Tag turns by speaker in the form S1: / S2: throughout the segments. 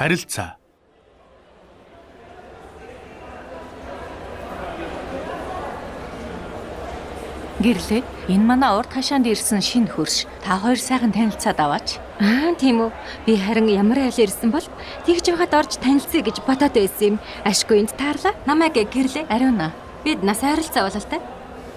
S1: харилцаа.
S2: Гэрлээ. Энэ манай урд хашаанд ирсэн шинэ хөрш. Та хоёр сайхан танилцаад аваач.
S3: Тийм үү. Би харин ямар айл ирсэн бол тэгж байхад орж танилцъя гэж бодоод байсан юм. Ашгүй энд таарлаа. Намайг гэрлээ.
S2: Ариуна.
S3: Бид нас ойролцоо бололтой.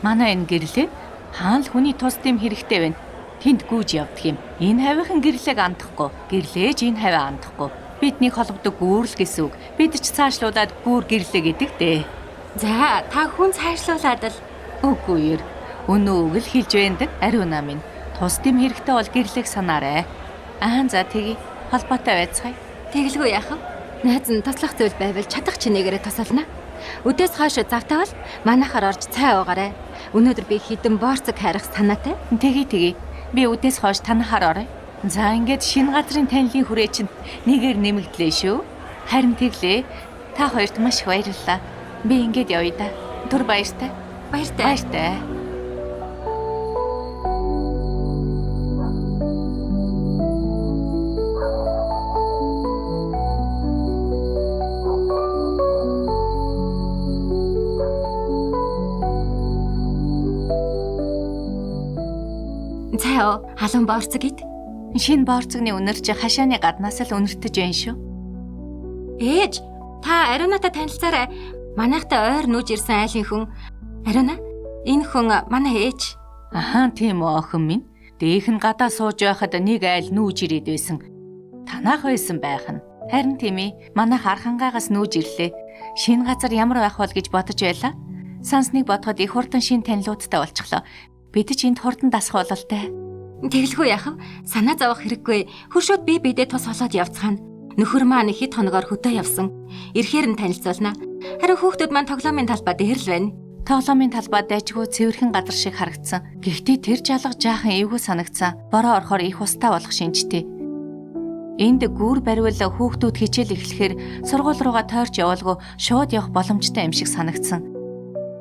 S2: Манай энэ гэрлээ. Хаан л хүний тус дэм хэрэгтэй байна. Тэнд гүйж явдаг юм. Энэ хавийнхан гэрлээг андахгүй. Гэрлээж энэ хаваа андахгүй. Биднийг холбодог гүүрл гэсэн үг. Бид ч цаашлуулаад гүүр гэрлээ гэдэг дээ.
S3: За, та хүн цаашлуулаад л
S2: Үгүй ер. Өнөө үг л хэлж байдаг. Ариуна минь. Тус дэм хэрэгтэй бол гэрлээг санаарай. За тэгье. Холбоотой байцгаая.
S3: тэгэлгүй яах вэ? Найз нь туслах зүйл байвал чадах чинээгээрээ тусална. Өдөөс хойш завтавал манайхаар орж цай уугаарай. Өнөөдөр би хідэн борцог хайрах санаатай.
S2: Тэгье. Би үдээс хойш танахаар орё. За ингээд шинэ газрын танилын хүрээ чинь нэгээр нэмэгдлээ шүү. Харин тэглээ. Та хоёрт маш их баярлалаа. Би ингээд явъя да. Түр баяртай. Баяртай.
S3: Цай уу, халуун борцог ид.
S2: Шинэ борцогны үнэр чи хашааны гаднаас л үнэртэж байна шүү.
S3: Ээж, та Ариунатай танилцаарай. Манайхтай ойр нүүж ирсэн айлын хүн. Ариуна, энэ хүн манай ээж.
S2: Тийм үү охин минь. Дээх нь гадаа сууж байхад нэг айл нүүж ирээд байсан. Танах байсан байх нь. Харин тийм ээ, манайх архангаагаас нүүж ирлээ. Шинэ газар ямар байх вэ гэж бодож байлаа. Сансныг бодоход их хурдан шинэ танилуудтай болчихлоо. Бид ч энд хурдан дасах бололтой.
S3: Тэгэлгүй яах вэ? Санаа зовох хэрэггүй. Хөршөөд бидээ тус олоод явцгаана. Нөхөр маань хэд хоногоор хөдөө явсан. Ирэхээр нь танилцуулна. Харин хүүхдүүд маань тоглоомын талбай дээр л байна.
S2: Тоглоомын талбай дайжгүй цэвэрхэн газар шиг харагдсан. Гэхдээ тэр жалга жаахан эвгүй санагдсан. Бороо орохоор их устаа болох шинжтэй. Энд гүүр бариул хүүхдүүд хичээл эхлэхээр сургууль руугаа тойрч явуулгүй шууд явах боломжтой юм шиг санагдсан.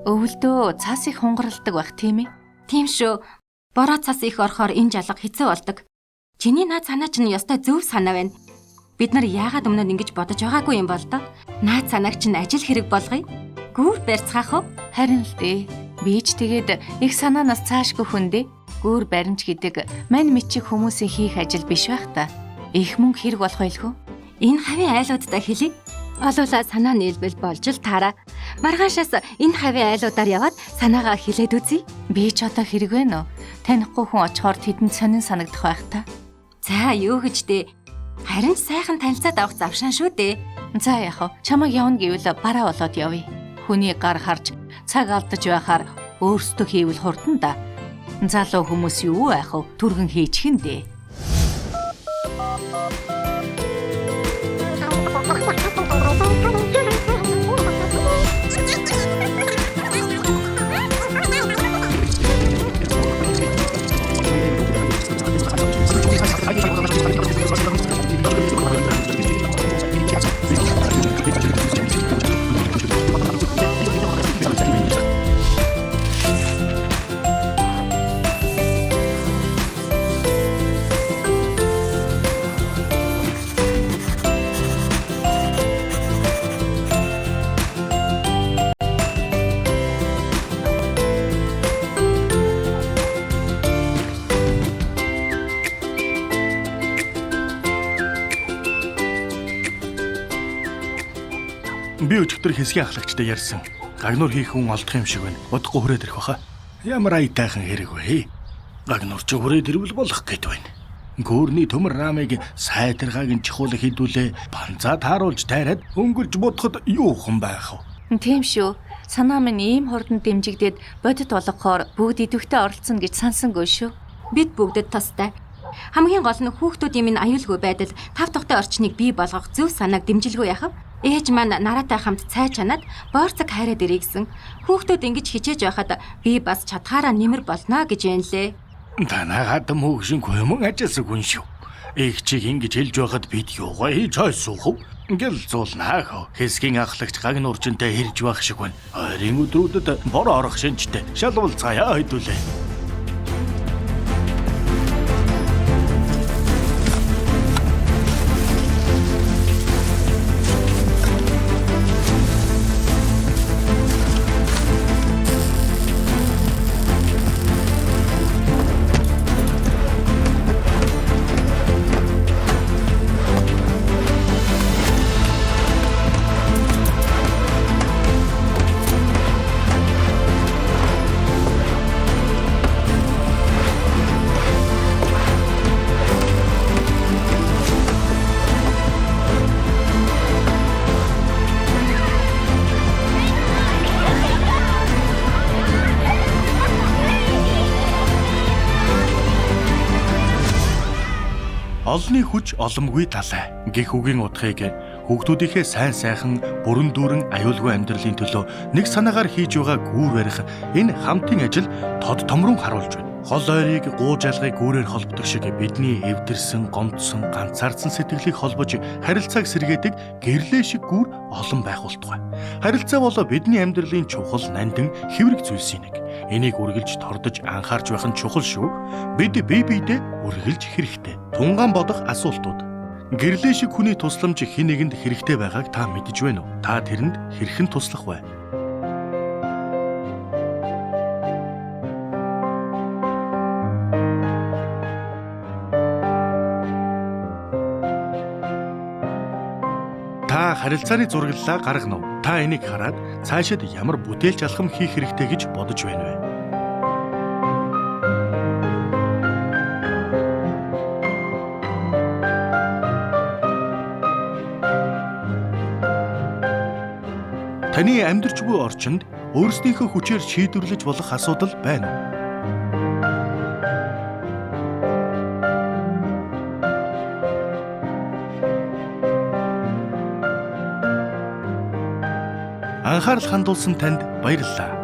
S2: Өвөлдөө цаас их хунгаралдаг байх тийм ээ.
S3: Тийм шүү. Бороо цас их орохоор энэ жалга хэцүү болдог. Чиний наад санаа чинь ёстой зөв санаа байна. Бид нар яагаад өмнө нь ингэж бодож байгаагүй юм бол доо. Наад санааг чинь ажил хэрэг болгоё. Гүүр барьцгаах уу?
S2: Харин л дээ. Би ч тэгээд их санаанаас цаашгүй хүндээ. Гүүр баримж гэдэг мань мичиг хүмүүсийн хийх ажил биш байх та. Их мөнгө хэрэг болох байлгүй.
S3: Энэ хавийн айлуудтай хэлий. Олуулаа санаа нийлбэл болж л таараа. Маргаашаас энэ хавийн айлуудаар яваад санаагаа хэлээд үзье.
S2: Би ч одоо хэрэг байна уу? Танихгүй хүн очихоор тэдэнд сонин санагдах байх та.
S3: За юу гэж дээ. Харин сайхан танилцаад авах завшаан шүү дээ.
S2: За яах вэ? Чамайг явна гэвэл бараа болоод явъя. Хүний гар харж цаг алдаж байхаар өөрсдөө хийвэл хурдан да. Залуу хүмүүс юу байх вэ? Түргэн хийчих нь дээ.
S1: Би өчигдөр хэсгийн ахлагчтай ярьсан. Гагнуур хийх хүн олдох юм шиг байна. Удахгүй хүрээд ирэх баха. Ямар аятайхан хэрэг вэ? Гагнуур ч хүрээд ирвэл болох гэд байна. Гүүрний төмөр рамыг сайтаргааг нь чихуулах хідүүлээ. Банзаа тааруулж тайраад өнгөрч бодоход юу хэн байх вэ?
S2: Тийм шүү. Санаа минь ийм хурдан дэмжигдээд бодит болгохоор бүгд идэвхтэй оролцсон гэж сансангүй шүү.
S3: Бид бүгдэд тустай. Хамгийн гол нь хүүхдүүдийн минь аюулгүй байдал, тав тухтай орчныг бий болгох зөв санааг дэмжилгүй яхав. Ээж маань нараатай хамт цай чанаад борцог хайраад ирээ гэсэн. Хүүхдүүд ингэж хичээж байхад би бас чадхаараа нэмэр болно гэж байна лээ.
S1: Танайгаад мөөгшингүй юм ажилласан хүн шүү. Их чиг ингэж хэлж байхад бид юугаа хийж ойсуух вэ? Гэл зуулнаа хөө. Хэсгийн ахлагч Гагнуур чөнтэй хэрж байх шиг байна. Ойрын өдрүүдэд бор орох шинжтэй шалгуулцгаая хэдүүлээ. Олонний хүч оломгүй талай гэх үгийн утгыг хүүхдүүдийнхээ сайн сайхан бүрэн дүүрэн аюулгүй амьдралын төлөө нэг санаагаар хийж байгаа гүүр барих энэ хамтын ажил тод томрон харуулж байна. Хол ойрыг гууж алгыг гүүрээр холбодог шиг бидний эвдэрсэн, гомдсон, ганцаардсан сэтгэлийг холбож харилцааг сэргээдэг гэрлээ шиг гүүр олон байх болтугай. Харилцаа бол бидний амьдралын чухал, нандин, хэврэг зүйлсийн нэг. Энийг үргэлж тордож анхаарч байх нь чухал шүү. Бид бие биедээ үргэлж хэрэгтэй. Тунгаан бодох асуултууд. Гэрлээ шиг хүний тусламж хэн нэгэнд хэрэгтэй байгааг та мэдэж байна уу? Та тэрэнд хэрхэн туслах вэ? Та харилцааны зураглалаа гаргана уу? Та энийг хараад цаашид ямар бүтээлч алхам хийх хэрэгтэй гэж бодож байна вэ? Таны амьдарч буй орчинд өөрсдийнхөө хүчээр шийдвэрлэж болох асуудал байна уу? Анхаарал хандуулсан танд баярлалаа.